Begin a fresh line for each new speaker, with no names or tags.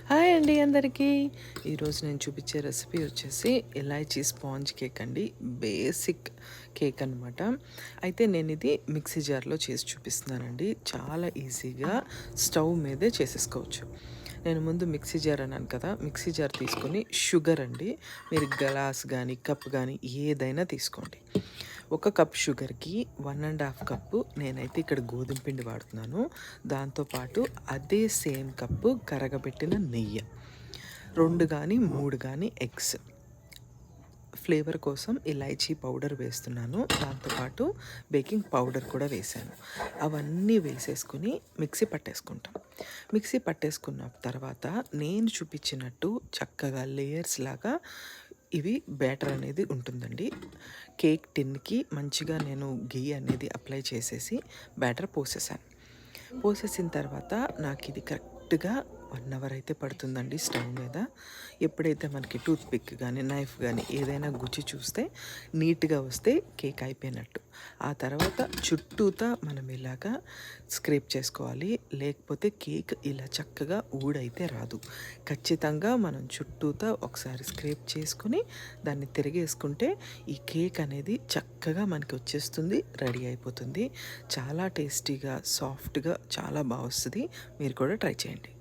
Hi అండి అందరికీ. ఈరోజు నేను చూపించే రెసిపీ వచ్చేసి ఇలాచీ స్పాంజ్ కేక్ అండి. బేసిక్ కేక్ అనమాట. అయితే నేను ఇది మిక్సీ జార్లో చేసి చూపిస్తున్నానండి. చాలా ఈజీగా స్టవ్ మీదే చేసేసుకోవచ్చు. నేను ముందు మిక్సీ జార్ అన్నాను కదా, మిక్సీ జార్ తీసుకొని షుగర్ అండి, మీరు గ్లాస్ కానీ కప్ కానీ ఏదైనా తీసుకోండి. ఒక కప్ షుగర్కి 1.5 కప్పు నేనైతే ఇక్కడ గోధుమ పిండి వాడుతున్నాను. దాంతోపాటు అదే సేమ్ కప్పు కరగబెట్టిన నెయ్యి, 2 కానీ 3 కానీ ఎగ్స్, ఫ్లేవర్ కోసం ఇలాచీ పౌడర్ వేస్తున్నాను. దాంతోపాటు బేకింగ్ పౌడర్ కూడా వేసాను. అవన్నీ వేసేసుకుని మిక్సీ పట్టేసుకుంటాం. మిక్సీ పట్టేసుకున్న తర్వాత నేను చూపించినట్టు చక్కగా లేయర్స్ లాగా ఇవి బ్యాటర్ అనేది ఉంటుందండి. కేక్ టిన్కి మంచిగా నేను గీ అనేది అప్లై చేసేసి బ్యాటర్ పోసేసాను. పోసేసిన తర్వాత నాకు ఇది కరెక్ట్గా 1 అవర్ అయితే పడుతుందండి స్టవ్ మీద. ఎప్పుడైతే మనకి టూత్ పిక్ కానీ నైఫ్ కానీ ఏదైనా గుచ్చి చూస్తే నీట్గా వస్తే కేక్ అయిపోయినట్టు. ఆ తర్వాత చుట్టూతా మనం ఇలాగా స్క్రేప్ చేసుకోవాలి, లేకపోతే కేక్ ఇలా చక్కగా ఊడైతే రాదు. ఖచ్చితంగా మనం చుట్టూతా ఒకసారి స్క్రేప్ చేసుకుని దాన్ని తిరిగేసుకుంటే ఈ కేక్ అనేది చక్కగా మనకి వచ్చేస్తుంది, రెడీ అయిపోతుంది. చాలా టేస్టీగా సాఫ్ట్గా చాలా బాగా వస్తుంది. మీరు కూడా ట్రై చేయండి.